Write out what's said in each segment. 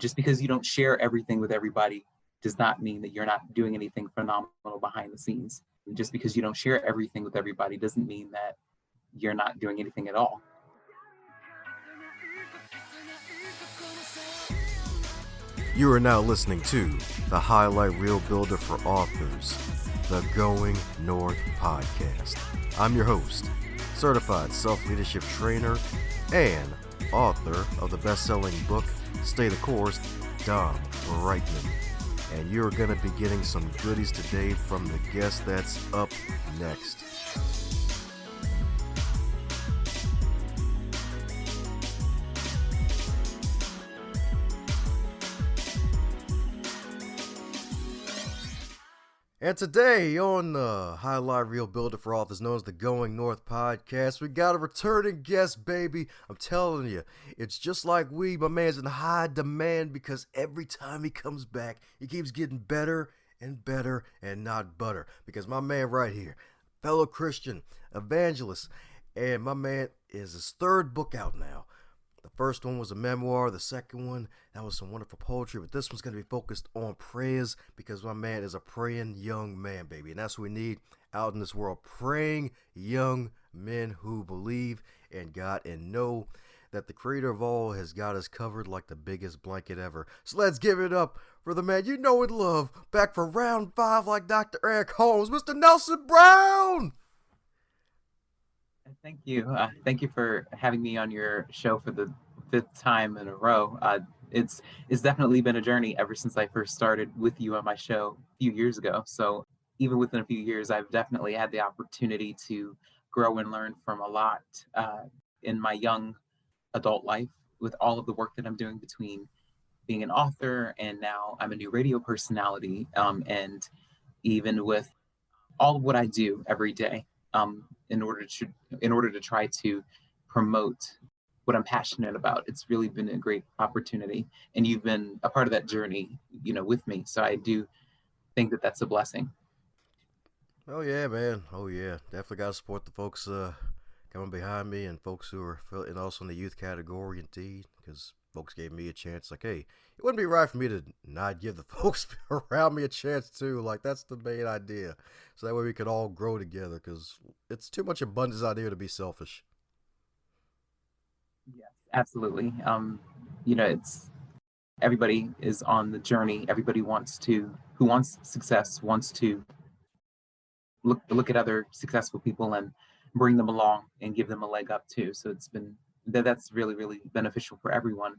just because you don't share everything with everybody does not mean that you're not doing anything phenomenal behind the scenes. And just because you don't share everything with everybody doesn't mean that you're not doing anything at all. You are now listening to the Highlight Reel Builder for Authors, the Going North podcast. I'm your host, certified self-leadership trainer and author of the best-selling book, Stay the Course, Dom Brightman. And you're going to be getting some goodies today from the guest that's up next. And today on the Highlight Reel Builder for Authors, known as the Going North podcast, we got a returning guest, baby. I'm telling you, it's just like weed. My man's in high demand because every time he comes back, he keeps getting better and better and not butter. Because my man right here, fellow Christian, evangelist, and my man is his third book out now. The first one was a memoir. The second one, that was some wonderful poetry. But this one's going to be focused on prayers because my man is a praying young man, baby. And that's what we need out in this world. Praying young men who believe in God and know that the creator of all has got us covered like the biggest blanket ever. So let's give it up for the man you know and love. Back for round 5 like Dr. Eric Holmes, Mr. Nelson Brown. Thank you. Thank you for having me on your show for the 5th time in a row. It's definitely been a journey ever since I first started with you on my show a few years ago. So even within a few years, I've definitely had the opportunity to grow and learn from a lot in my young adult life with all of the work that I'm doing between being an author and now I'm a new radio personality, and even with all of what I do every day. In order to try to promote what I'm passionate about. It's really been a great opportunity, and you've been a part of that journey, with me. So I do think that that's a blessing. Oh yeah, man. Oh yeah, definitely got to support the folks coming behind me and folks who are and also in the youth category, indeed, because folks gave me a chance. Like, hey, it wouldn't be right for me to not give the folks around me a chance too. Like, that's the main idea. So that way we could all grow together, because it's too much abundance out here to be selfish. Yes, absolutely. It's everybody is on the journey. Everybody who wants success, wants to look at other successful people and bring them along and give them a leg up too. So that's really, really beneficial for everyone.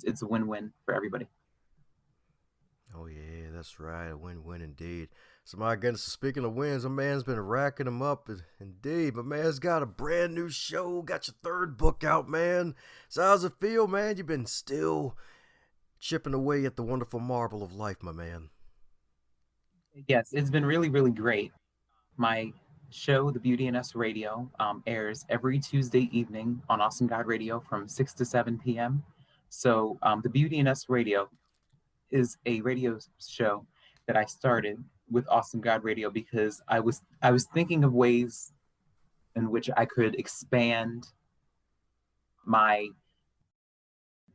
It's a win-win for everybody. Oh yeah, that's right. A win-win indeed. So my goodness, speaking of wins, my man's been racking them up indeed. My man's got a brand new show, got your third book out, man. So how's it feel, man? You've been still chipping away at the wonderful marble of life, my man. Yes, it's been really, really great. My show, The Beauty in Us Radio, airs every Tuesday evening on Awesome God Radio from 6 to 7 p.m. So The Beauty in Us Radio is a radio show that I started with Awesome God Radio because I was thinking of ways in which I could expand my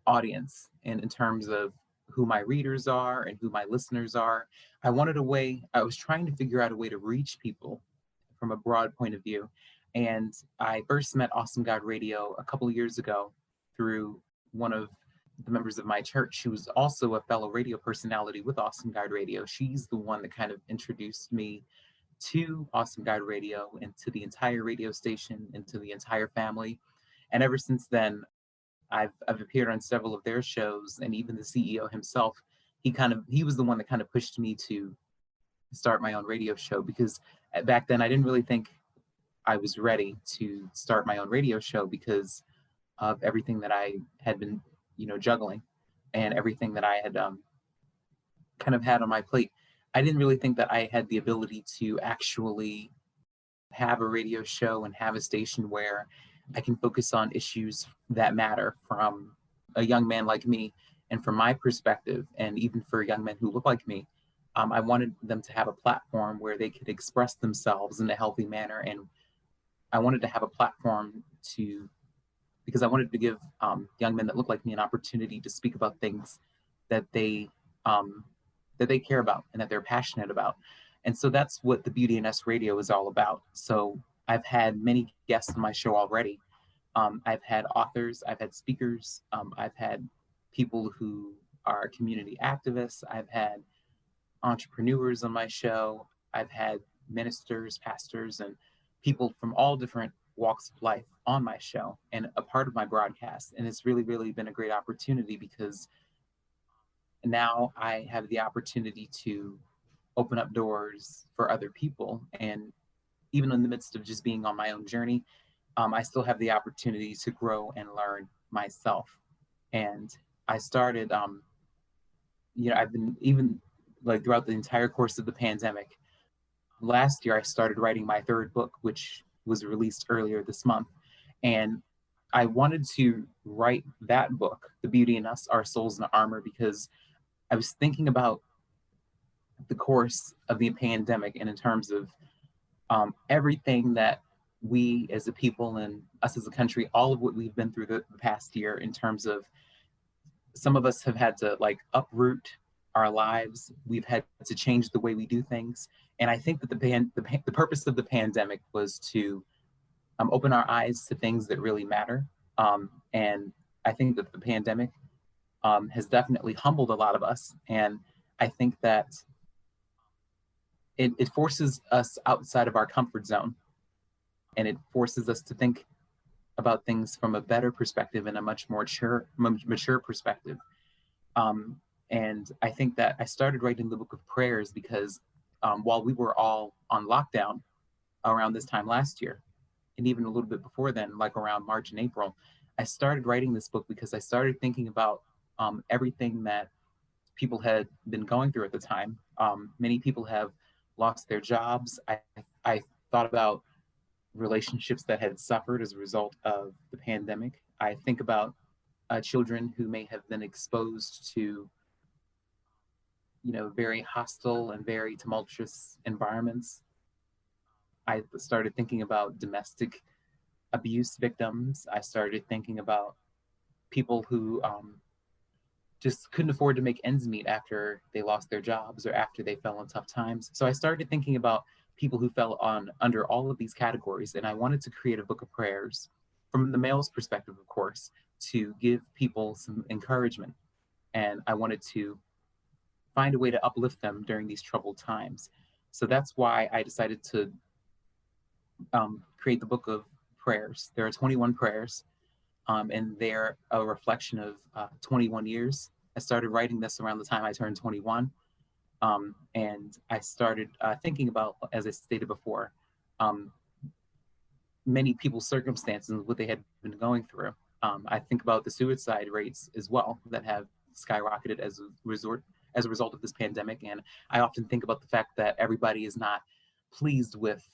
audience and in terms of who my readers are and who my listeners are. I was trying to figure out a way to reach people from a broad point of view. And I first met Awesome God Radio a couple of years ago through one of the members of my church, who was also a fellow radio personality with Awesome God Radio. She's the one that kind of introduced me to Awesome God Radio and to the entire radio station and to the entire family. And ever since then, I've appeared on several of their shows, and even the CEO himself, he was the one that kind of pushed me to start my own radio show, because back then I didn't really think I was ready to start my own radio show because of everything that I had been, juggling, and everything that I had kind of had on my plate. I didn't really think that I had the ability to actually have a radio show and have a station where I can focus on issues that matter from a young man like me, and from my perspective, and even for young men who look like me. I wanted them to have a platform where they could express themselves in a healthy manner, and I wanted to have a platform because I wanted to give young men that look like me an opportunity to speak about things that um, they care about and that they're passionate about. And so that's what the Beauty and Us Radio is all about. So I've had many guests on my show already. I've had authors, I've had speakers, I've had people who are community activists, I've had entrepreneurs on my show, I've had ministers, pastors, and people from all different walks of life on my show and a part of my broadcast. And it's really, really been a great opportunity because now I have the opportunity to open up doors for other people. And even in the midst of just being on my own journey, I still have the opportunity to grow and learn myself. And I started, I've been even like throughout the entire course of the pandemic. Last year, I started writing my third book, which was released earlier this month. And I wanted to write that book, The Beauty in Us, Our Souls in Armor, because I was thinking about the course of the pandemic and in terms of everything that we as a people and us as a country, all of what we've been through the past year in terms of some of us have had to like uproot our lives. We've had to change the way we do things. And I think that the purpose of the pandemic was to open our eyes to things that really matter. And I think that the pandemic has definitely humbled a lot of us. And I think that it forces us outside of our comfort zone, and it forces us to think about things from a better perspective and a much more mature perspective. And I think that I started writing the book of prayers because while we were all on lockdown around this time last year, and even a little bit before then, like around March and April, I started writing this book because I started thinking about everything that people had been going through at the time. Many people have lost their jobs. I thought about relationships that had suffered as a result of the pandemic. I think about children who may have been exposed to, very hostile and very tumultuous environments. I started thinking about domestic abuse victims. I started thinking about people who just couldn't afford to make ends meet after they lost their jobs or after they fell in tough times. So I started thinking about people who fell under all of these categories, and I wanted to create a book of prayers from the male's perspective, of course, to give people some encouragement. And I wanted to find a way to uplift them during these troubled times. So that's why I decided to create the book of prayers. There are 21 prayers, and they're a reflection of 21 years. I started writing this around the time I turned 21. And I started thinking about, as I stated before, many people's circumstances and what they had been going through. I think about the suicide rates as well that have skyrocketed as a result of this pandemic. And I often think about the fact that everybody is not pleased with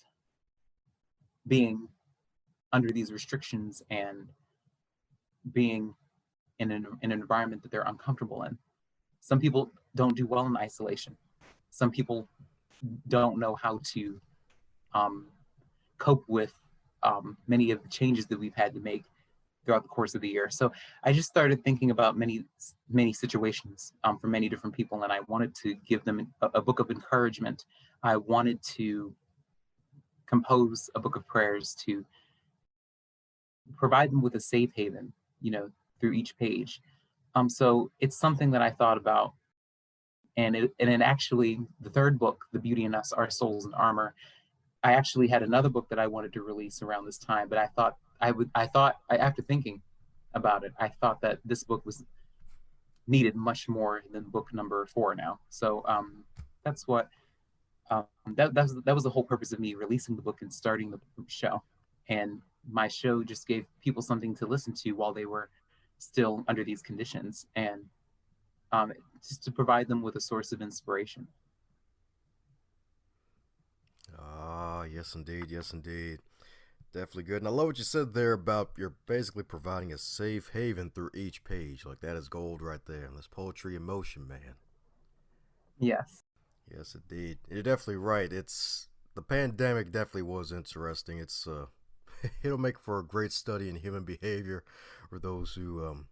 being under these restrictions and being in an environment that they're uncomfortable in. Some people don't do well in isolation. Some people don't know how to cope with many of the changes that we've had to make throughout the course of the year. So I just started thinking about many situations for many different people, and I wanted to give them a book of encouragement. I wanted to compose a book of prayers to provide them with a safe haven, through each page. So it's something that I thought about, and it actually, the third book, The Beauty in Us, Our Souls in Armor, I actually had another book that I wanted to release around this time, but after thinking about it, I thought that this book was needed much more than book number 4 now. So that's what that was the whole purpose of me releasing the book and starting the show. And my show just gave people something to listen to while they were still under these conditions, and just to provide them with a source of inspiration. Ah, yes indeed, yes indeed. Definitely good. And I love what you said there about you're basically providing a safe haven through each page. Like that is gold right there. And that's poetry in motion, man. Yes. Yes, indeed. You're definitely right. The pandemic definitely was interesting. It'll make for a great study in human behavior for those who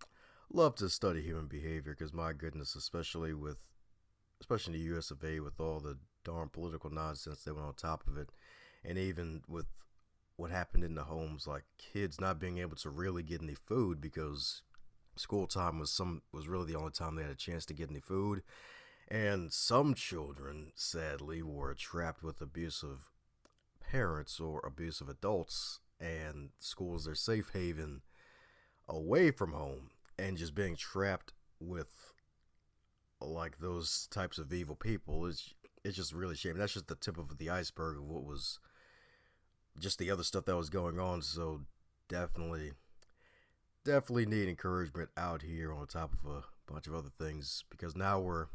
love to study human behavior because my goodness, especially in the U.S. of A. with all the darn political nonsense that went on top of it, and even with what happened in the homes, like kids not being able to really get any food because school time was really the only time they had a chance to get any food, and some children sadly were trapped with abusive parents or abusive adults, and school is their safe haven away from home, and just being trapped with like those types of evil people is it's just really shame. That's just the tip of the iceberg of what was just the other stuff that was going on. So definitely, definitely need encouragement out here on top of a bunch of other things because now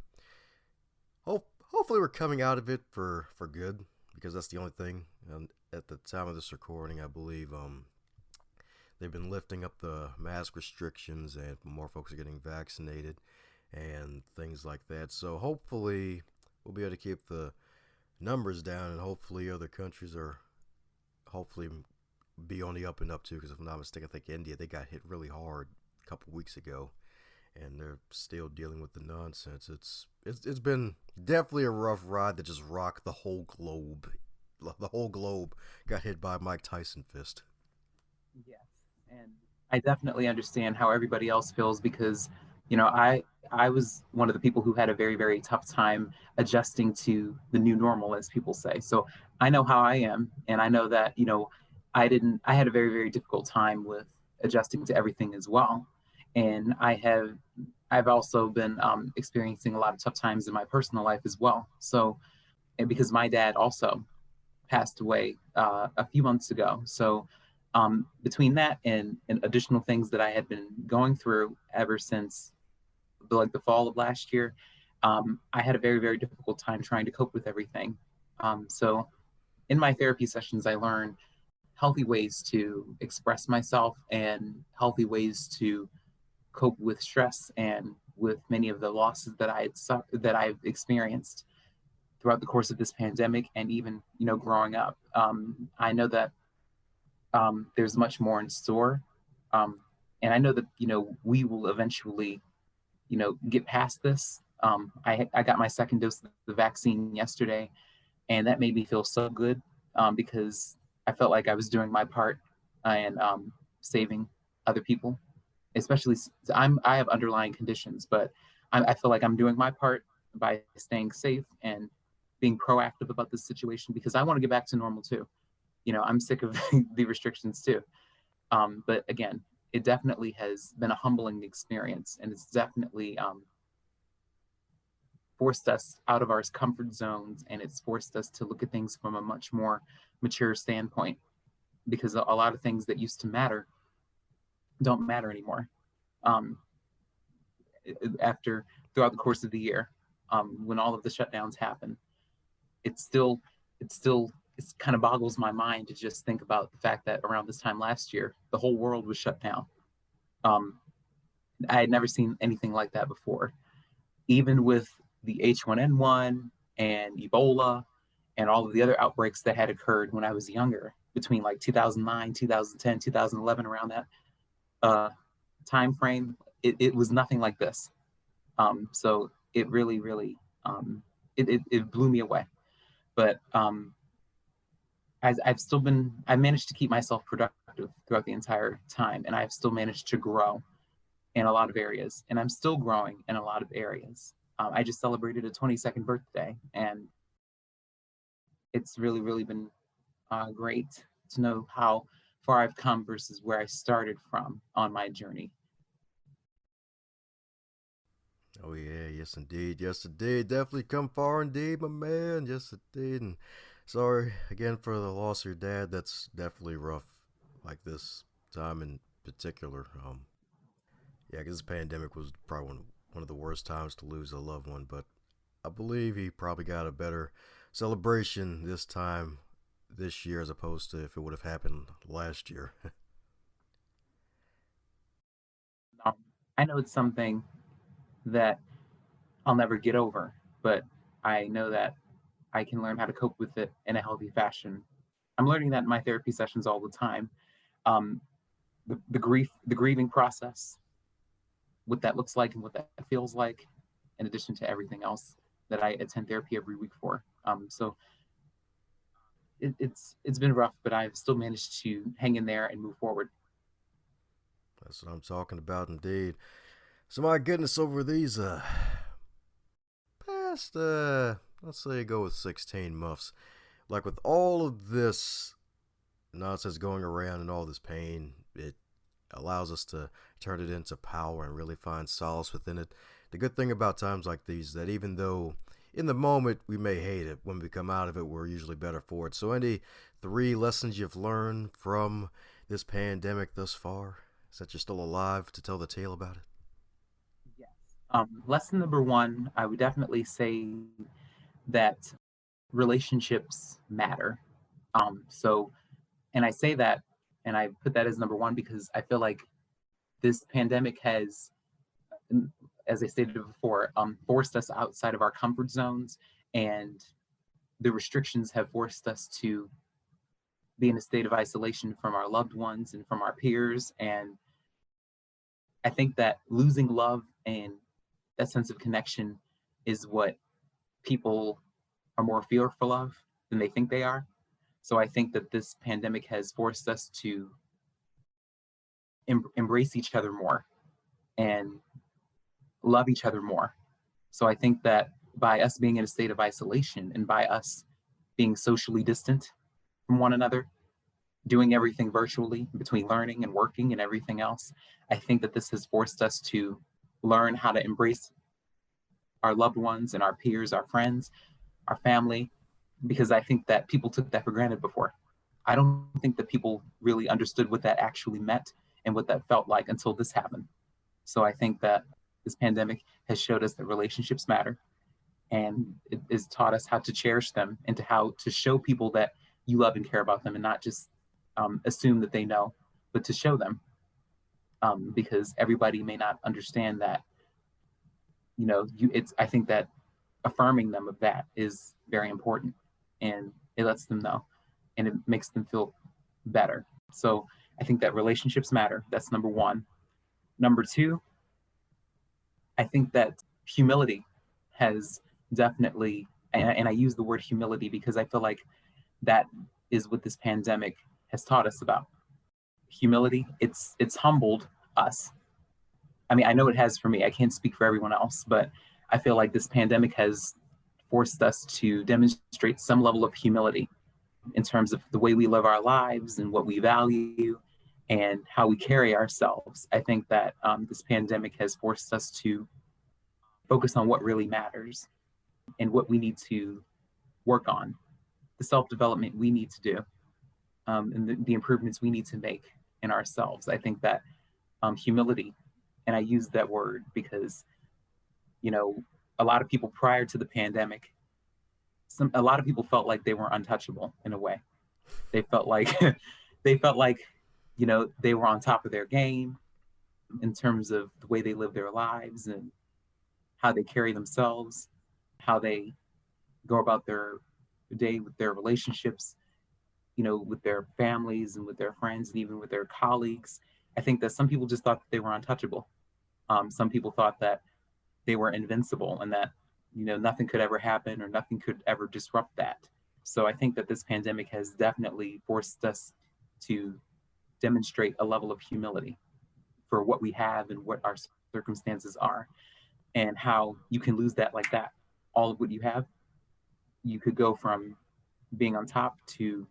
hopefully we're coming out of it for good because that's the only thing. And at the time of this recording, I believe they've been lifting up the mask restrictions and more folks are getting vaccinated and things like that. So hopefully we'll be able to keep the numbers down, and hopefully other countries are hopefully be on the up and up too. Because if I'm not mistaken, I think India, they got hit really hard a couple weeks ago, and they're still dealing with the nonsense. It's been definitely a rough ride that just rocked the whole globe. The whole globe got hit by Mike Tyson fist. Yes, and I definitely understand how everybody else feels because, you know, I was one of the people who had a very, very tough time adjusting to the new normal, as people say. So I know how I am, and I know that, you know, I had a very, very difficult time with adjusting to everything as well. And I've also been experiencing a lot of tough times in my personal life as well. So, and because my dad also passed away a few months ago. So between that and additional things that I had been going through ever since the fall of last year, I had a very, very difficult time trying to cope with everything. So in my therapy sessions, I learned healthy ways to express myself and healthy ways to cope with stress and with many of the losses that I've experienced throughout the course of this pandemic and even, you know, growing up. I know that there's much more in store. Um, and I know that, you know, we will eventually, you know, get past this. I got my second dose of the vaccine yesterday, and that made me feel so good because I felt like I was doing my part and saving other people. Especially, I have underlying conditions, but I feel like I'm doing my part by staying safe and being proactive about this situation because I want to get back to normal too. You know, I'm sick of the restrictions too. But again, it definitely has been a humbling experience, and it's definitely forced us out of our comfort zones, and it's forced us to look at things from a much more mature standpoint because a lot of things that used to matter don't matter anymore. Um, After throughout the course of the year, when all of the shutdowns happen, it's still it's kind of boggles my mind to just think about the fact that around this time last year, the whole world was shut down. Um, I had never seen anything like that before. Even with the H1N1 and Ebola and all of the other outbreaks that had occurred when I was younger, between like 2009, 2010, 2011, around that uh, time frame, it was nothing like this. So it really, really, it blew me away. But I managed to keep myself productive throughout the entire time, and I've still managed to grow in a lot of areas, and I'm still growing in a lot of areas. I just celebrated a 22nd birthday, and it's really, really been great to know how far I've come versus where I started from on my journey. Oh yeah, yes indeed, yes indeed. Definitely come far indeed, my man. Yes indeed. And sorry again for the loss of your dad. That's definitely rough, like this time in particular. Yeah, because this pandemic was probably one of the worst times to lose a loved one. But I believe he probably got a better celebration this time this year as opposed to if it would have happened last year. Um, I know it's something that I'll never get over, but I know that I can learn how to cope with it in a healthy fashion. I'm learning that in my therapy sessions all the time. Um, the grieving process. what that looks like and what that feels like, in addition to everything else that I attend therapy every week for. So it's been rough, but I've still managed to hang in there and move forward. That's what I'm talking about, indeed. So my goodness, over these past let's say go with 16 months, like with all of this nonsense going around and all this pain, it allows us to turn it into power and really find solace within it. The good thing about times like these, that even though in the moment we may hate it, when we come out of it, we're usually better for it. So, any three lessons you've learned from this pandemic thus far, since you're still alive to tell the tale about it? Yes. Lesson number one, I would definitely say that relationships matter. So, and I say that, and I put that as number one because I feel like this pandemic has, as I stated before, forced us outside of our comfort zones, and the restrictions have forced us to be in a state of isolation from our loved ones and from our peers. And I think that losing love and that sense of connection is what people are more fearful of than they think they are. So I think that this pandemic has forced us to embrace each other more and love each other more. So I think that by us being in a state of isolation and by us being socially distant from one another, doing everything virtually between learning and working and everything else, I think that this has forced us to learn how to embrace our loved ones and our peers, our friends, our family, because I think that people took that for granted before. I don't think that people really understood what that actually meant and what that felt like until this happened. So I think that this pandemic has showed us that relationships matter, and it has taught us how to cherish them and to how to show people that you love and care about them and not just assume that they know, but to show them, because everybody may not understand that, I think that affirming them of that is very important, and it lets them know and it makes them feel better. So I think that relationships matter. That's number one. Number two, I think that humility has definitely, and I use the word humility because I feel like that is what this pandemic has taught us about humility. It's humbled us. I mean, I know it has for me. I can't speak for everyone else, but I feel like this pandemic has forced us to demonstrate some level of humility in terms of the way we live our lives and what we value and how we carry ourselves. I think that this pandemic has forced us to focus on what really matters and what we need to work on, the self development we need to do, and the improvements we need to make in ourselves. I think that humility, and I use that word because, you know, a lot of people prior to the pandemic, a lot of people felt like they were untouchable in a way. They felt like they felt like, they were on top of their game in terms of the way they live their lives and how they carry themselves, how they go about their day with their relationships, with their families and with their friends and even with their colleagues. I think that some people just thought that they were untouchable. Some people thought that they were invincible and that, nothing could ever happen or nothing could ever disrupt that. So I think that this pandemic has definitely forced us to demonstrate a level of humility for what we have and what our circumstances are, and how you can lose that like that. All of what you have, you could go from being on top to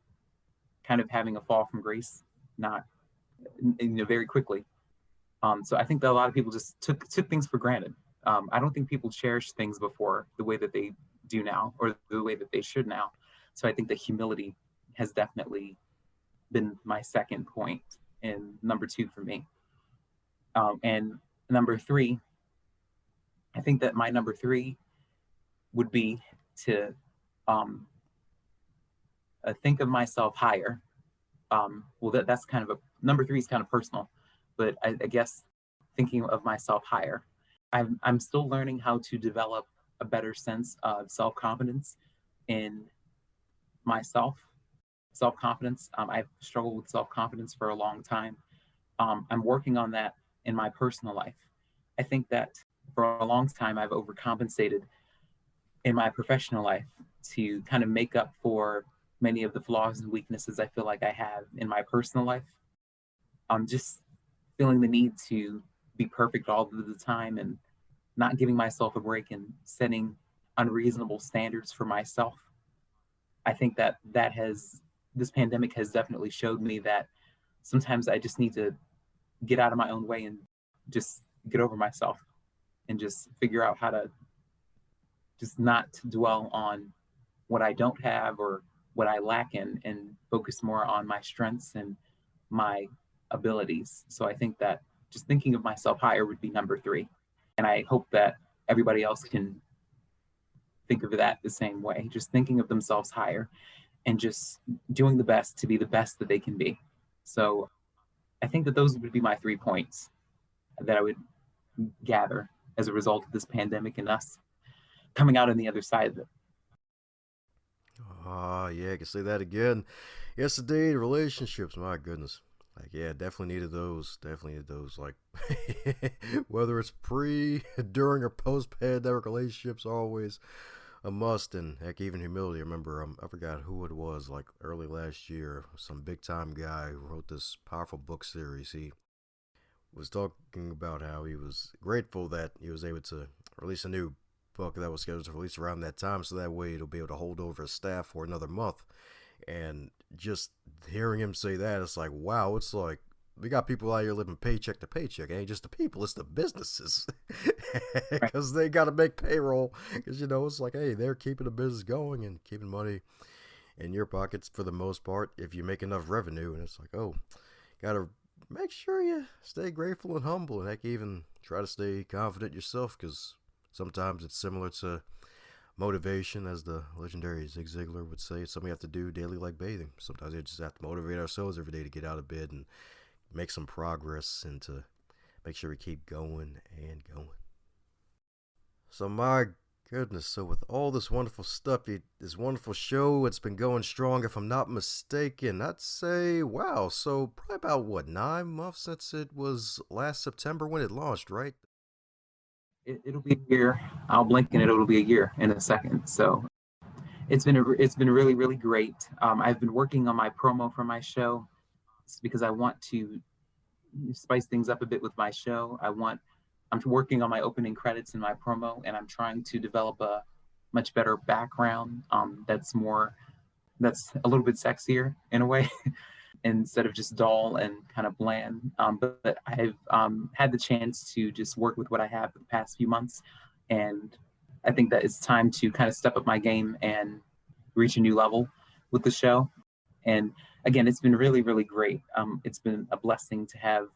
kind of having a fall from grace, not, very quickly. So I think that a lot of people just took things for granted. I don't think people cherished things before the way that they do now, or the way that they should now. So I think that humility has definitely been my second point, and number two for me. And number three, I think that my number three would be to um, think of myself higher. Well, that's kind of number three is kind of personal, but I guess thinking of myself higher. I'm still learning how to develop a better sense of self confidence in myself. Self confidence. I've struggled with self confidence for a long time. I'm working on that in my personal life. I think that for a long time, I've overcompensated in my professional life to kind of make up for many of the flaws and weaknesses I feel like I have in my personal life. I'm just feeling the need to be perfect all of the time and not giving myself a break and setting unreasonable standards for myself. I think that this pandemic has definitely showed me that sometimes I just need to get out of my own way and just get over myself and just figure out how to just not dwell on what I don't have or what I lack in and focus more on my strengths and my abilities. So I think that just thinking of myself higher would be number three. And I hope that everybody else can think of that the same way, just thinking of themselves higher and just doing the best to be the best that they can be. So I think that those would be my 3 points that I would gather as a result of this pandemic and us coming out on the other side of it. Ah, yeah, I can say that again. Yes, indeed, relationships, my goodness. Like, yeah, definitely needed those. Definitely needed those. Like, whether it's pre, during, or post pandemic relationships, always a must. And heck, even humility. I remember, I forgot who it was, like early last year, some big time guy who wrote this powerful book series. He was talking about how he was grateful that he was able to release a new book that was scheduled to release around that time, so that way it'll be able to hold over his staff for another month. And just hearing him say that, it's like, wow, it's like we got people out here living paycheck to paycheck. It ain't just the people, it's the businesses. Right. Because they got to make payroll. Because, it's like, hey, they're keeping the business going and keeping money in your pockets for the most part if you make enough revenue. And it's like, oh, got to make sure you stay grateful and humble. And heck, even try to stay confident yourself, because sometimes it's similar to motivation, as the legendary Zig Ziglar would say. It's something we have to do daily, like bathing. Sometimes we just have to motivate ourselves every day to get out of bed and make some progress and to make sure we keep going and going. So, my goodness, so with all this wonderful stuff, this wonderful show, it's been going strong, if I'm not mistaken. I'd say, wow, so probably about what, 9 months since it was last September when it launched, right? It'll be a year. I'll blink and it'll be a year in a second. So it's been really really great. I've been working on my promo for my show because I want to spice things up a bit with my show. I'm working on my opening credits in my promo, and I'm trying to develop a much better background that's a little bit sexier in a way instead of just dull and kind of bland. But I've had the chance to just work with what I have for the past few months, and I think that it's time to kind of step up my game and reach a new level with the show. And again, it's been really, really great. It's been a blessing to have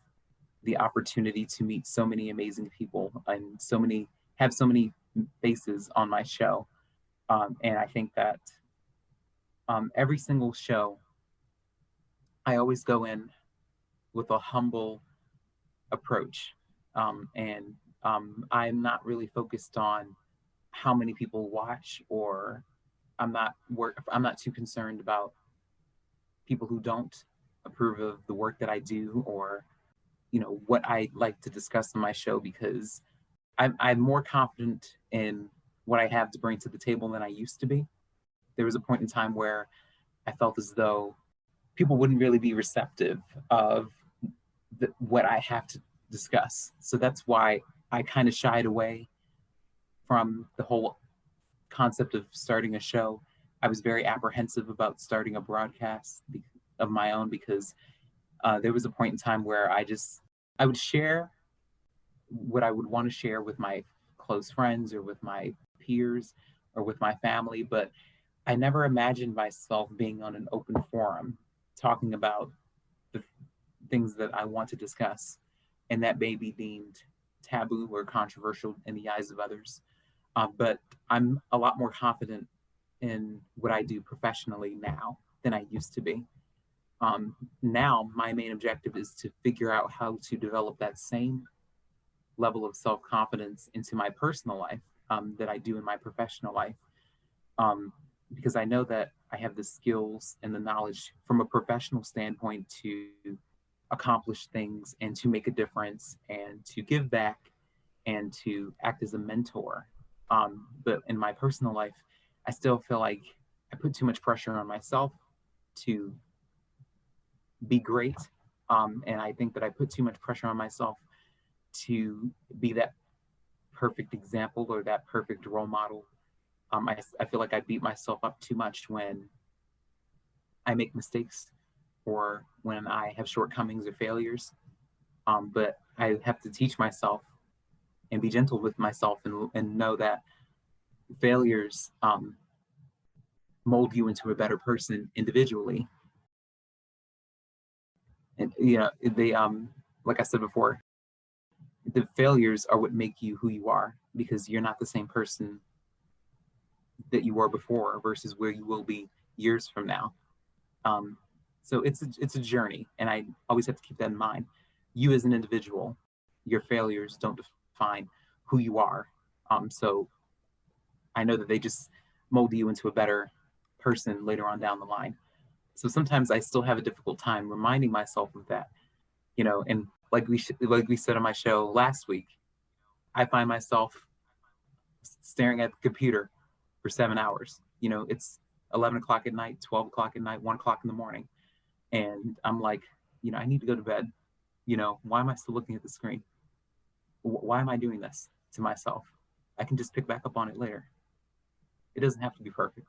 the opportunity to meet so many amazing people and have so many faces on my show. And I think that every single show, I always go in with a humble approach. And I'm not really focused on how many people watch, or I'm not too concerned about people who don't approve of the work that I do, or what I like to discuss on my show, because I'm more confident in what I have to bring to the table than I used to be. There was a point in time where I felt as though people wouldn't really be receptive of what I have to discuss. So that's why I kind of shied away from the whole concept of starting a show. I was very apprehensive about starting a broadcast of my own, because there was a point in time where I would share what I would want to share with my close friends or with my peers or with my family, but I never imagined myself being on an open forum talking about the things that I want to discuss, and that may be deemed taboo or controversial in the eyes of others. But I'm a lot more confident in what I do professionally now than I used to be. Now, my main objective is to figure out how to develop that same level of self confidence into my personal life that I do in my professional life. Because I know that I have the skills and the knowledge from a professional standpoint to accomplish things and to make a difference and to give back and to act as a mentor. But in my personal life, I still feel like I put too much pressure on myself to be great. And I think that I put too much pressure on myself to be that perfect example or that perfect role model. I feel like I beat myself up too much when I make mistakes or when I have shortcomings or failures. But I have to teach myself and be gentle with myself and know that failures mold you into a better person individually. And they like I said before, the failures are what make you who you are, because you're not the same person that you were before versus where you will be years from now. Um, so it's a journey, and I always have to keep that in mind. You as an individual, your failures don't define who you are. So I know that they just mold you into a better person later on down the line. So sometimes I still have a difficult time reminding myself of that, and like we said on my show last week, I find myself staring at the computer for 7 hours. It's 11 o'clock at night, 12 o'clock at night, 1 o'clock in the morning. And I'm like, I need to go to bed. Why am I still looking at the screen? Why am I doing this to myself? I can just pick back up on it later. It doesn't have to be perfect.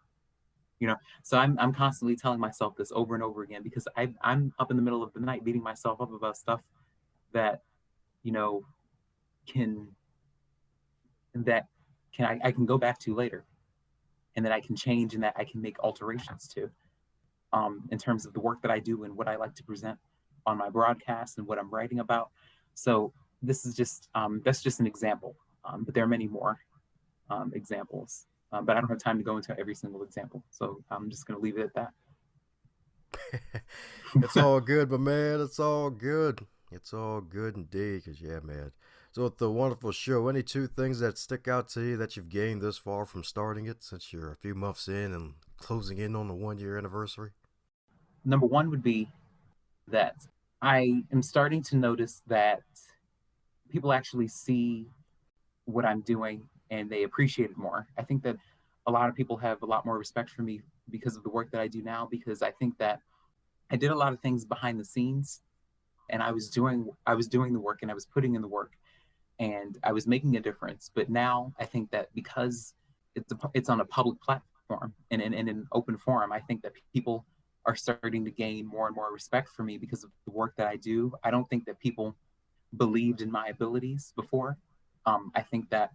So I'm constantly telling myself this over and over again, because I'm up in the middle of the night beating myself up about stuff that can I can go back to later, and that I can change, and that I can make alterations to, in terms of the work that I do and what I like to present on my broadcast and what I'm writing about. So this is just that's just an example, but there are many more examples. But I don't have time to go into every single example, so I'm just going to leave it at that. It's all good, but man, it's all good. It's all good indeed, because, yeah, man. So, with the wonderful show, any two things that stick out to you that you've gained this far from starting it, since you're a few months in and closing in on the 1 year anniversary? Number one would be that I am starting to notice that people actually see what I'm doing and they appreciate it more. I think that a lot of people have a lot more respect for me because of the work that I do now, because I think that I did a lot of things behind the scenes, and I was doing the work, and I was putting in the work, and I was making a difference. But now I think that because it's on a public platform and in an open forum, I think that people are starting to gain more and more respect for me because of the work that I do. I don't think that people believed in my abilities before. I think that,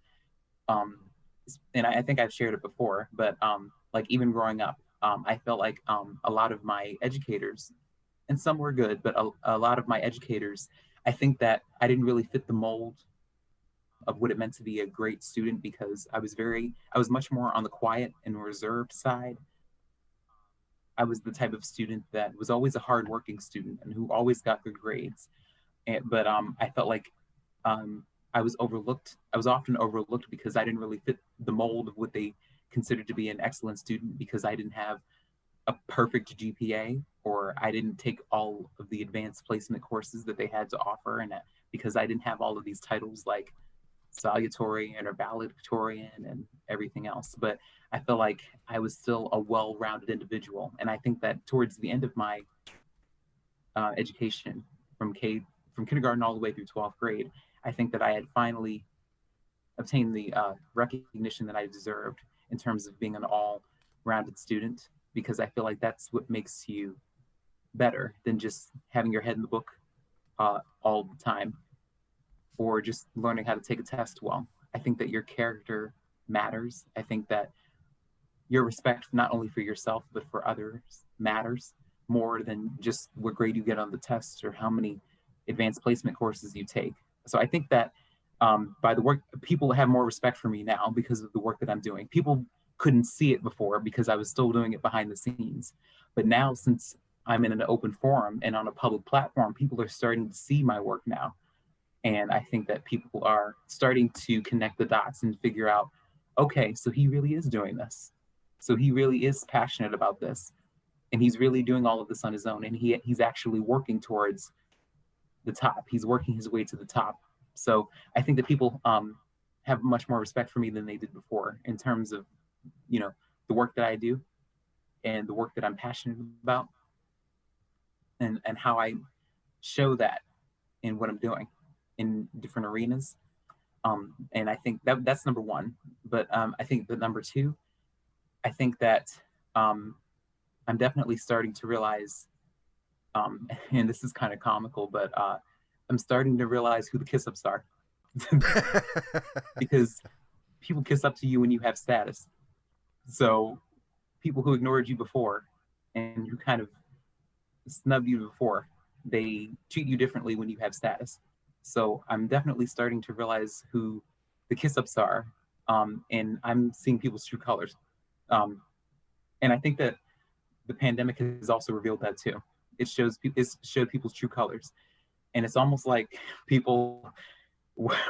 um, and I think I've shared it before, but like even growing up, I felt like a lot of my educators, and some were good, but a lot of my educators, I think that I didn't really fit the mold of what it meant to be a great student, because I was much more on the quiet and reserved side. I was the type of student that was always a hardworking student and who always got good grades. But I felt like I was overlooked. I was often overlooked because I didn't really fit the mold of what they considered to be an excellent student, because I didn't have a perfect GPA, or I didn't take all of the advanced placement courses that they had to offer, and because I didn't have all of these titles like salutatorian or valedictorian and everything else. But I feel like I was still a well-rounded individual, and I think that towards the end of my education, from kindergarten all the way through 12th grade, I think that I had finally obtained the recognition that I deserved in terms of being an all-rounded student, because I feel like that's what makes you better than just having your head in the book all the time, or just learning how to take a test well. I think that your character matters. I think that your respect, not only for yourself, but for others, matters more than just what grade you get on the test or how many advanced placement courses you take. So I think that by the work, people have more respect for me now because of the work that I'm doing. People couldn't see it before because I was still doing it behind the scenes. But now, since I'm in an open forum and on a public platform, people are starting to see my work now. And I think that people are starting to connect the dots and figure out, okay, so he really is doing this. So he really is passionate about this. And he's really doing all of this on his own. And he's actually working towards the top. He's working his way to the top. So I think that people have much more respect for me than they did before in terms of, you know, the work that I do and the work that I'm passionate about, and how I show that in what I'm doing in different arenas. And I think that's number one. But I think the number two, I think that um, I'm definitely starting to realize, and this is kind of comical, but I'm starting to realize who the kiss ups are. Because people kiss up to you when you have status. So people who ignored you before and who kind of snubbed you before, they treat you differently when you have status. So I'm definitely starting to realize who the kiss ups are, and I'm seeing people's true colors. Um, and I think that the pandemic has also revealed that too. It's showed people's true colors, and it's almost like people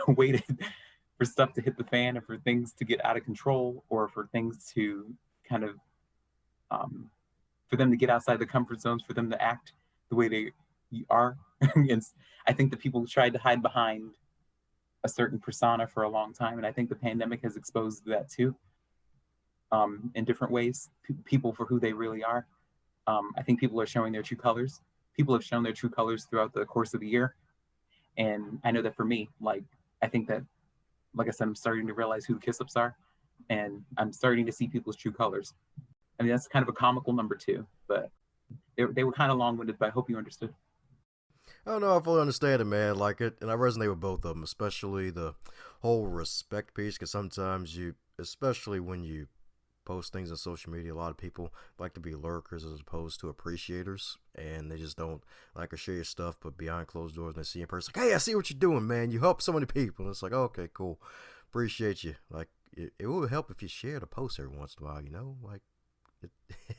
waited for stuff to hit the fan and for things to get out of control, or for things to kind of um, for them to get outside the comfort zones, for them to act the way they are. And I think that people tried to hide behind a certain persona for a long time, and I think the pandemic has exposed that too, in different ways. People for who they really are. I think people are showing their true colors. People have shown their true colors throughout the course of the year, and I know that for me, like I think that, like I said, I'm starting to realize who the kiss ups are, and I'm starting to see people's true colors. I mean, that's kind of a comical number two, but they were kind of long winded, but I hope you understood. Oh no, I fully understand it, man. Like it, and I resonate with both of them, especially the whole respect piece. Because sometimes you, especially when you post things on social media, a lot of people like to be lurkers as opposed to appreciators, and they just don't like to share your stuff. But behind closed doors, and they see in person, like, "Hey, I see what you're doing, man. You help so many people." And it's like, okay, cool, appreciate you. Like, it would help if you shared a post every once in a while, you know, like. It,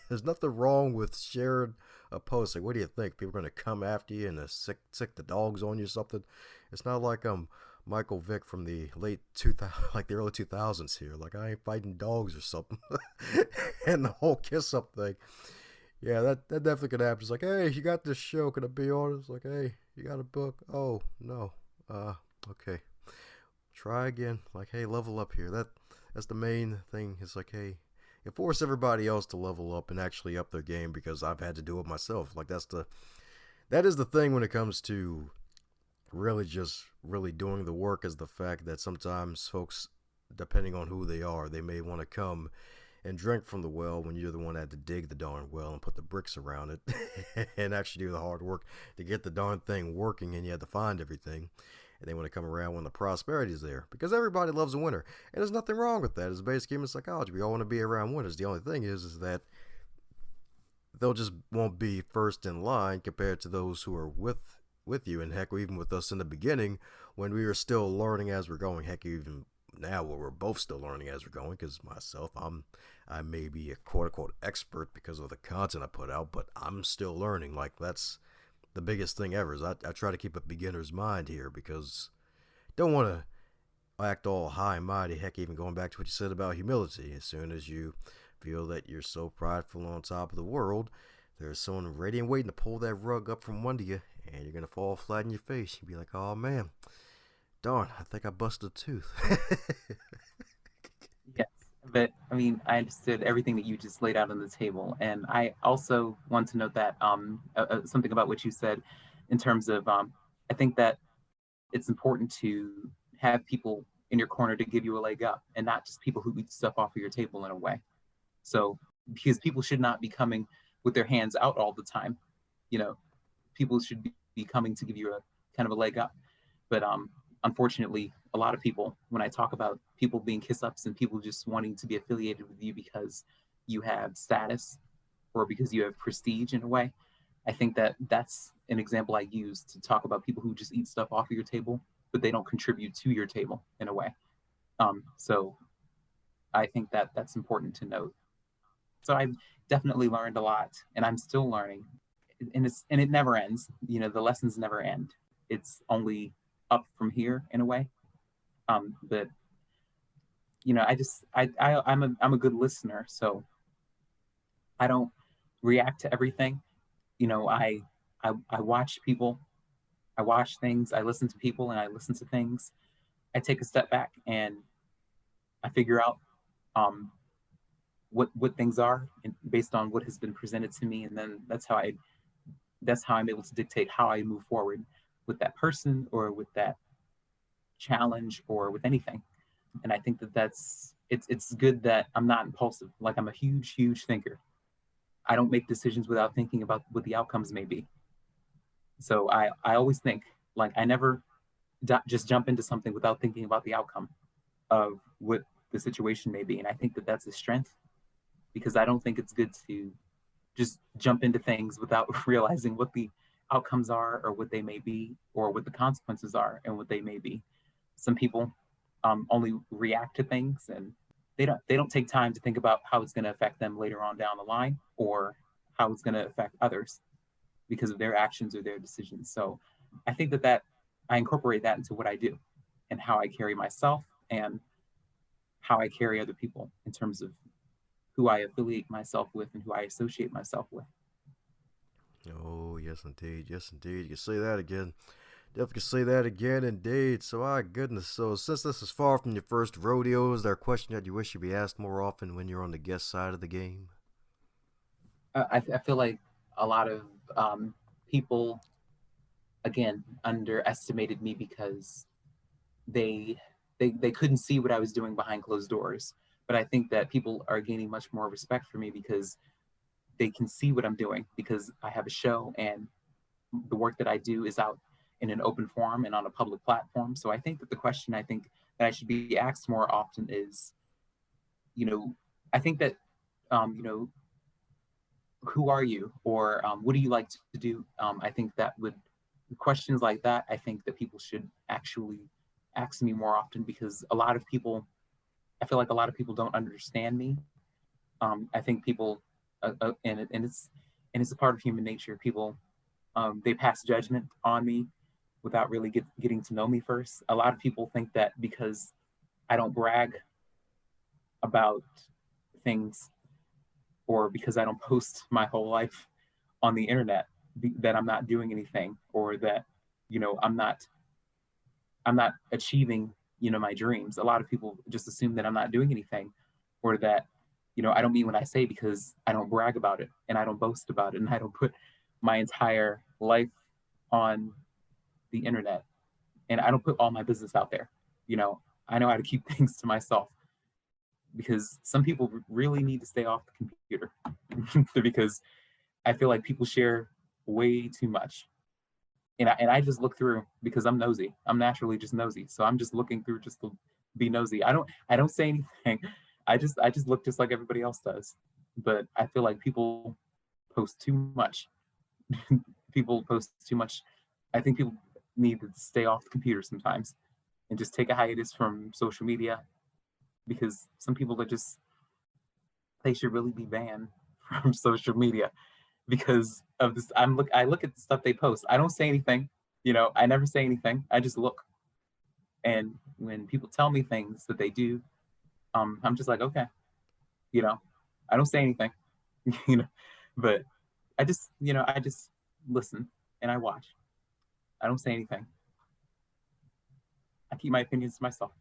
there's nothing wrong with sharing a post. Like, what do you think? People are gonna come after you and sick the dogs on you or something? It's not like Michael Vick from the late 2000, like the early 2000s here. Like I ain't fighting dogs or something. And the whole kiss up thing. Yeah, that definitely could happen. It's like, hey, you got this show? Could I be on it? It's like, hey, you got a book? Oh no. Okay. Try again. Like, hey, level up here. That's the main thing. It's like, hey, it force everybody else to level up and actually up their game because I've had to do it myself. Like that is the thing when it comes to really doing the work, is the fact that sometimes folks, depending on who they are, they may want to come and drink from the well when you're the one that had to dig the darn well and put the bricks around it and actually do the hard work to get the darn thing working, and you had to find everything. And they want to come around when the prosperity is there, because everybody loves a winner, and there's nothing wrong with that. It's basic human psychology. We all want to be around winners. The only thing is that they'll just won't be first in line compared to those who are with you. And heck, even with us in the beginning, when we were still learning as we're going. Heck, even now, where we're both still learning as we're going. Because myself, I may be a quote unquote expert because of the content I put out, but I'm still learning. Like that's the biggest thing ever. Is I try to keep a beginner's mind here, because don't want to act all high and mighty. Heck, even going back to what you said about humility. As soon as you feel that you're so prideful on top of the world, there's someone ready and waiting to pull that rug up from under you, and you're gonna fall flat in your face. You'll be like, oh man, darn, I think I busted a tooth. Yes, but I mean, I understood everything that you just laid out on the table, and I also want to note that something about what you said in terms of I think that it's important to have people in your corner to give you a leg up, and not just people who eat stuff off of your table in a way. So because people should not be coming with their hands out all the time, you know, people should be coming to give you a kind of a leg up. But unfortunately, a lot of people, when I talk about people being kiss ups and people just wanting to be affiliated with you because you have status or because you have prestige in a way, I think that that's an example I use to talk about people who just eat stuff off of your table, but they don't contribute to your table in a way. So I think that that's important to note. So I've definitely learned a lot, and I'm still learning, and it never ends. You know, the lessons never end. It's only up from here in a way. But you know, I'm a good listener, so I don't react to everything. You know, I watch people, I watch things, I listen to people, and I listen to things. I take a step back and I figure out um, what things are, and based on what has been presented to me, and then that's how I'm able to dictate how I move forward with that person or with that challenge or with anything. And I think that it's good that I'm not impulsive. Like, I'm a huge thinker. I don't make decisions without thinking about what the outcomes may be. So I always think. Like, I never just jump into something without thinking about the outcome of what the situation may be. And I think that that's a strength, because I don't think it's good to just jump into things without realizing what the outcomes are or what they may be or what the consequences are and what they may be. Some people only react to things, and they don't take time to think about how it's going to affect them later on down the line, or how it's going to affect others because of their actions or their decisions. So I think that I incorporate that into what I do and how I carry myself and how I carry other people in terms of who I affiliate myself with and who I associate myself with. Oh, yes, indeed. Yes, indeed. You can say that again. Definitely can say that again, indeed. So, my goodness. So, since this is far from your first rodeo, is there a question that you wish you be asked more often when you're on the guest side of the game? I feel like a lot of people, again, underestimated me because they they couldn't see what I was doing behind closed doors. But I think that people are gaining much more respect for me because they can see what I'm doing, because I have a show and the work that I do is out in an open forum and on a public platform. So I think that the question I think that I should be asked more often is, you know, I think that, you know, who are you, or what do you like to do? I think that would questions like that. I think that people should actually ask me more often, because a lot of people, I feel like a lot of people don't understand me. I think people, and it's a part of human nature. People, they pass judgment on me without really getting to know me first. A lot of people think that because I don't brag about things, or because I don't post my whole life on the internet, that I'm not doing anything, or that, you know, I'm not achieving, you know, my dreams. A lot of people just assume that I'm not doing anything, or that, you know, I don't mean what I say because I don't brag about it and I don't boast about it and I don't put my entire life on the internet and I don't put all my business out there. You know, I know how to keep things to myself, because some people really need to stay off the computer because I feel like people share way too much. And I just look through because I'm nosy. I'm naturally just nosy. So I'm just looking through just to be nosy. I don't say anything. I just look just like everybody else does. But I feel like people post too much. People post too much. I think people need to stay off the computer sometimes and just take a hiatus from social media, because some people are just, they should really be banned from social media because of this. I look at the stuff they post. I don't say anything. You know, I never say anything. I just look. And when people tell me things that they do, I'm just like, okay, you know, I don't say anything, you know, but I just listen and I watch. I don't say anything. I keep my opinions to myself.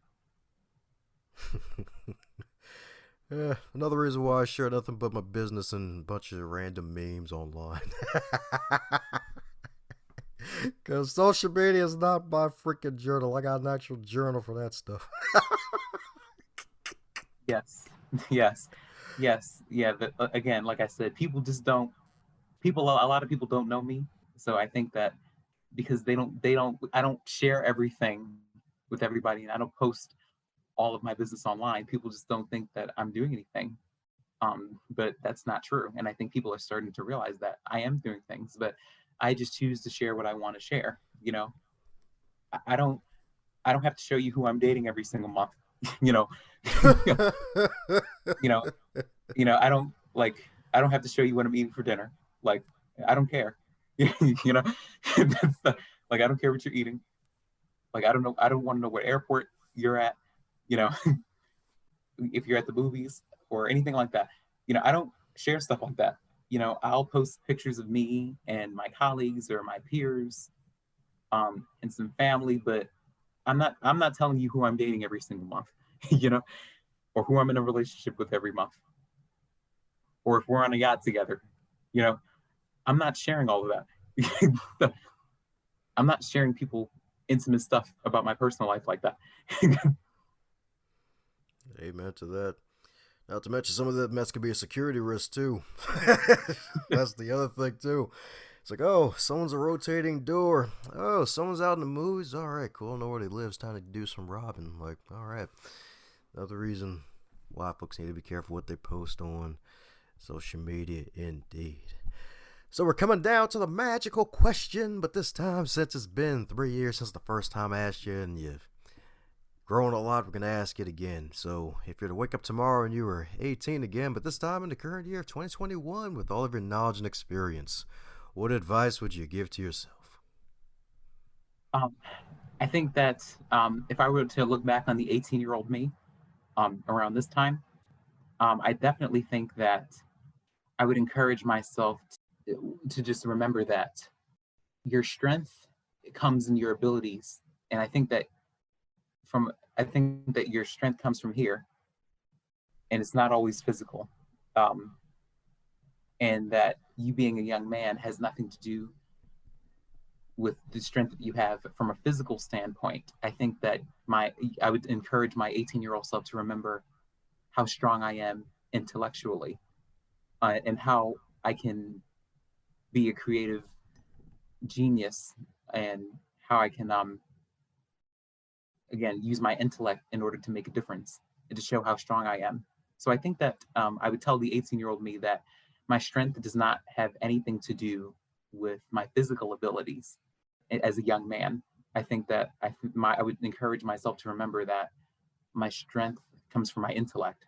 Yeah, another reason why I share nothing but my business and a bunch of random memes online. Because social media is not my freaking journal. I got an actual journal for that stuff. Yes, yes, yes, yeah. But again, like I said, people just don't. A lot of people don't know me, so I think that because I don't share everything with everybody, and I don't post all of my business online. People just don't think that I'm doing anything. But that's not true, and I think people are starting to realize that I am doing things, but I just choose to share what I want to share. You know, I don't have to show you who I'm dating every single month. you know, you know, I don't have to show you what I'm eating for dinner. Like, I don't care. you know, like, I don't care what you're eating. Like, I don't want to know what airport you're at. You know, if you're at the movies or anything like that. You know, I don't share stuff like that. You know, I'll post pictures of me and my colleagues or my peers, and some family, but I'm not telling you who I'm dating every single month, you know, or who I'm in a relationship with every month, or if we're on a yacht together, you know. I'm not sharing all of that. I'm not sharing people intimate stuff about my personal life like that. Amen to that. Not to mention some of that mess could be a security risk too. That's the other thing too. It's like, oh, someone's a rotating door. Oh, someone's out in the movies. All right, cool. I know where they live. It's time to do some robbing. Like, all right. Another reason why folks need to be careful what they post on social media, indeed. So we're coming down to the magical question, but this time, since it's been 3 years since the first time I asked you, and you've grown a lot, we're going to ask it again. So if you're to wake up tomorrow and you were 18 again, but this time in the current year of 2021, with all of your knowledge and experience, what advice would you give to yourself? I think that if I were to look back on the 18-year-old me around this time, I definitely think that I would encourage myself to just remember that your strength comes in your abilities, and I think that your strength comes from here, and it's not always physical, um, and that you being a young man has nothing to do with the strength that you have from a physical standpoint. I think that I would encourage my 18-year-old self to remember how strong I am intellectually, and how I can be a creative genius, and how I can again use my intellect in order to make a difference and to show how strong I am. So I think that I would tell the 18-year-old me that my strength does not have anything to do with my physical abilities as a young man. I think that I would encourage myself to remember that my strength comes from my intellect,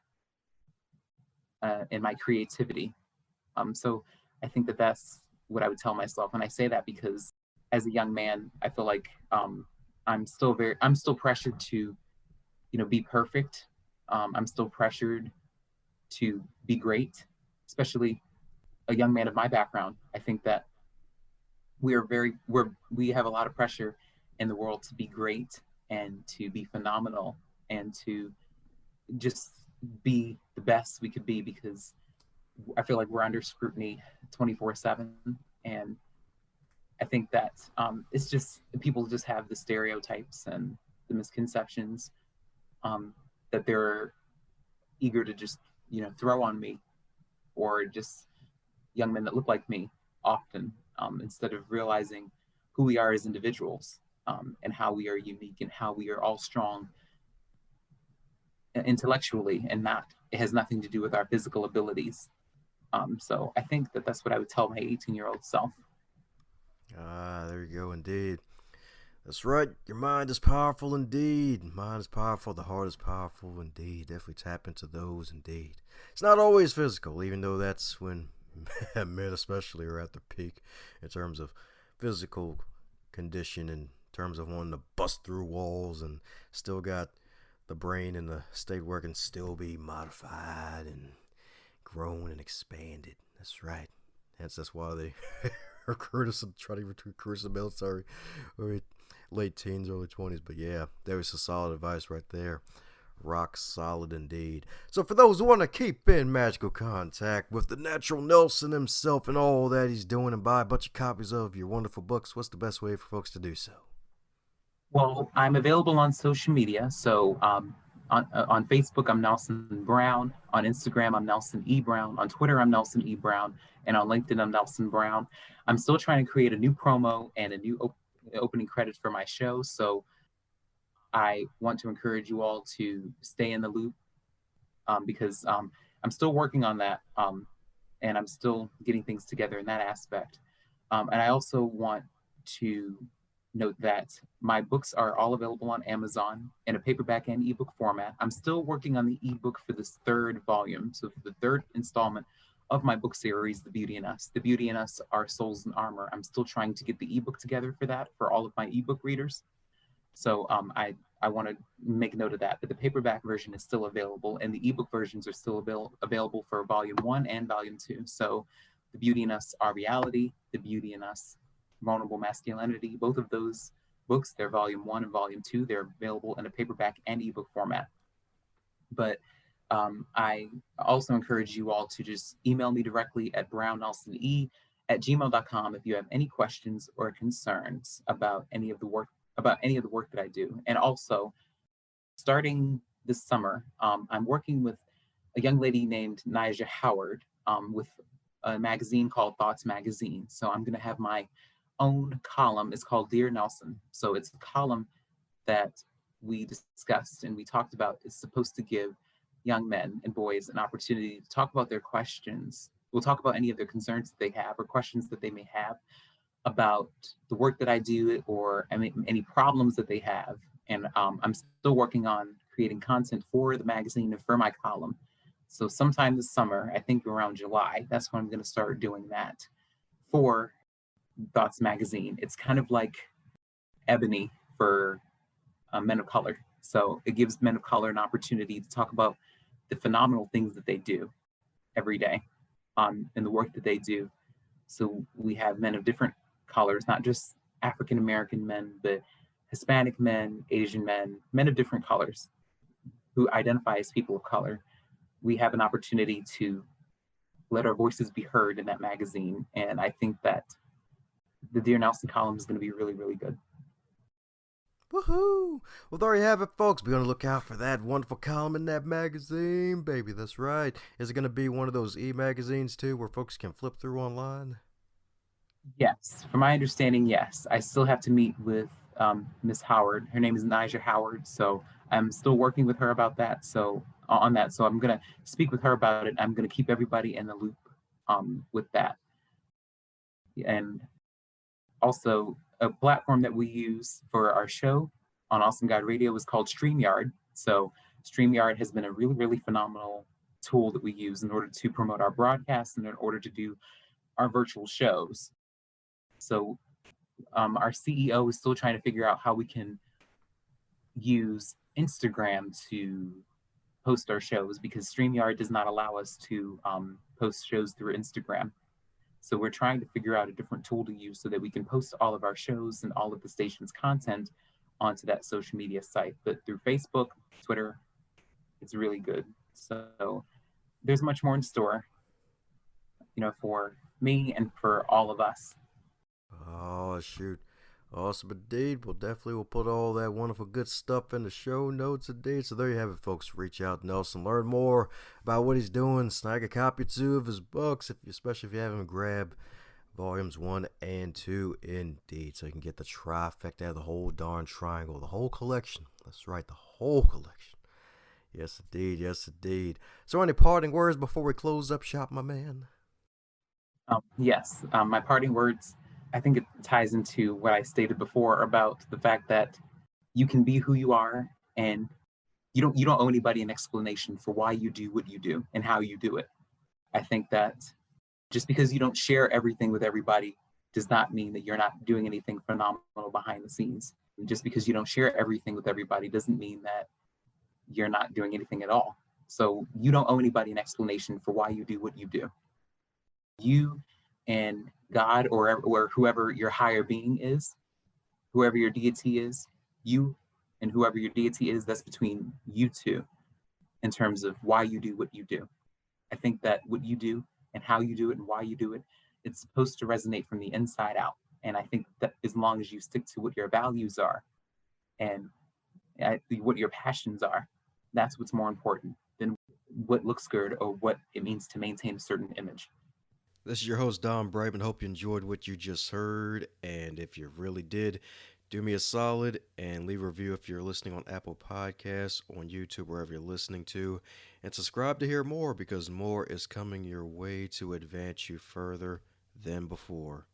and my creativity. So I think that that's what I would tell myself. And I say that because as a young man, I feel like I'm still pressured to, be perfect. I'm still pressured to be great, especially a young man of my background. I think that we have a lot of pressure in the world to be great and to be phenomenal and to just be the best we could be, because I feel like we're under scrutiny 24/7. And I think that it's just people just have the stereotypes and the misconceptions, that they're eager to just, throw on me, or just young men that look like me often, instead of realizing who we are as individuals, and how we are unique and how we are all strong intellectually, and not it has nothing to do with our physical abilities. So I think that that's what I would tell my 18-year-old self. Ah, there you go, indeed. That's right. Your mind is powerful indeed. Mind is powerful. The heart is powerful indeed. Definitely tap into those indeed. It's not always physical, even though that's when men especially are at their peak in terms of physical condition, in terms of wanting to bust through walls, and still got the brain and the state where it can still be modified and grown and expanded. That's right. That's why they recruit us and try to recruit us in the military. Late teens, early 20s. But yeah, there was some solid advice right there. Rock solid indeed. So for those who want to keep in magical contact with the natural Nelson himself and all that he's doing, and buy a bunch of copies of your wonderful books, what's the best way for folks to do so? Well, I'm available on social media. So on Facebook, I'm Nelson Brown. On Instagram, I'm Nelson E. Brown. On Twitter, I'm Nelson E. Brown. And on LinkedIn, I'm Nelson Brown. I'm still trying to create a new promo and a new opening credit for my show. So I want to encourage you all to stay in the loop, because I'm still working on that, and I'm still getting things together in that aspect. And I also want to note that my books are all available on Amazon in a paperback and ebook format. I'm still working on the ebook for this third volume. So for the third installment of my book series, The Beauty in Us. The Beauty in Us, Our Souls in Armor. I'm still trying to get the ebook together for that, for all of my ebook readers. So I want to make note of that. But the paperback version is still available, and the ebook versions are still available for Volume 1 and Volume 2. So The Beauty in Us, Our Reality, The Beauty in Us, Vulnerable Masculinity. Both of those books, they're volume 1 and volume 2. They're available in a paperback and ebook format. But I also encourage you all to just email me directly at brownnelsone@gmail.com if you have any questions or concerns about any of the work that I do. And also, starting this summer, I'm working with a young lady named Nija Howard with a magazine called Thoughts Magazine. So I'm going to have my own column. It's called Dear Nelson. So it's a column that we discussed and we talked about. It's supposed to give young men and boys an opportunity to talk about their questions. We'll talk about any of their concerns that they have or questions that they may have about the work that I do or any problems that they have. And I'm still working on creating content for the magazine and for my column. So sometime this summer, I think around July, that's when I'm going to start doing that for Thoughts Magazine. It's kind of like Ebony for men of color. So it gives men of color an opportunity to talk about the phenomenal things that they do every day and the work that they do. So we have men of different colors, not just African American men, but Hispanic men, Asian men, men of different colors who identify as people of color. We have an opportunity to let our voices be heard in that magazine. And I think that the Dear Nelson column is going to be really, really good. Woohoo! Well, there you have it, folks. Be on the lookout for that wonderful column in that magazine, baby. That's right. Is it going to be one of those e-magazines, too, where folks can flip through online? Yes, from my understanding, yes. I still have to meet with Miss Howard. Her name is Nija Howard, so I'm still working with her about that. So on that, so I'm gonna speak with her about it. I'm gonna keep everybody in the loop with that. And also, a platform that we use for our show on Awesome God Radio is called StreamYard. So StreamYard has been a really, really phenomenal tool that we use in order to promote our broadcasts and in order to do our virtual shows. So our CEO is still trying to figure out how we can use Instagram to post our shows because StreamYard does not allow us to post shows through Instagram. So we're trying to figure out a different tool to use so that we can post all of our shows and all of the station's content onto that social media site. But through Facebook, Twitter, it's really good. So there's much more in store, for me and for all of us. Oh, shoot. Awesome indeed. We'll put all that wonderful good stuff in the show notes indeed. So there you have it, folks. Reach out to Nelson, learn more about what he's doing, snag a copy or two of his books, especially if you haven't grabbed volumes 1 and 2 indeed. So you can get the trifecta of the whole darn triangle, the whole collection. That's right, the whole collection. Yes, indeed. Yes, indeed. So any parting words before we close up shop, my man? Yes, my parting words, I think it ties into what I stated before about the fact that you can be who you are and you don't owe anybody an explanation for why you do what you do and how you do it. I think that just because you don't share everything with everybody does not mean that you're not doing anything phenomenal behind the scenes. And just because you don't share everything with everybody doesn't mean that you're not doing anything at all. So you don't owe anybody an explanation for why you do what you do. You and God or whoever your higher being is, whoever your deity is, you and whoever your deity is, that's between you two in terms of why you do what you do. I think that what you do and how you do it and why you do it, it's supposed to resonate from the inside out. And I think that as long as you stick to what your values are and what your passions are, that's what's more important than what looks good or what it means to maintain a certain image. This is your host, Don Braben. Hope you enjoyed what you just heard. And if you really did, do me a solid and leave a review if you're listening on Apple Podcasts, on YouTube, wherever you're listening to. And subscribe to hear more because more is coming your way to advance you further than before.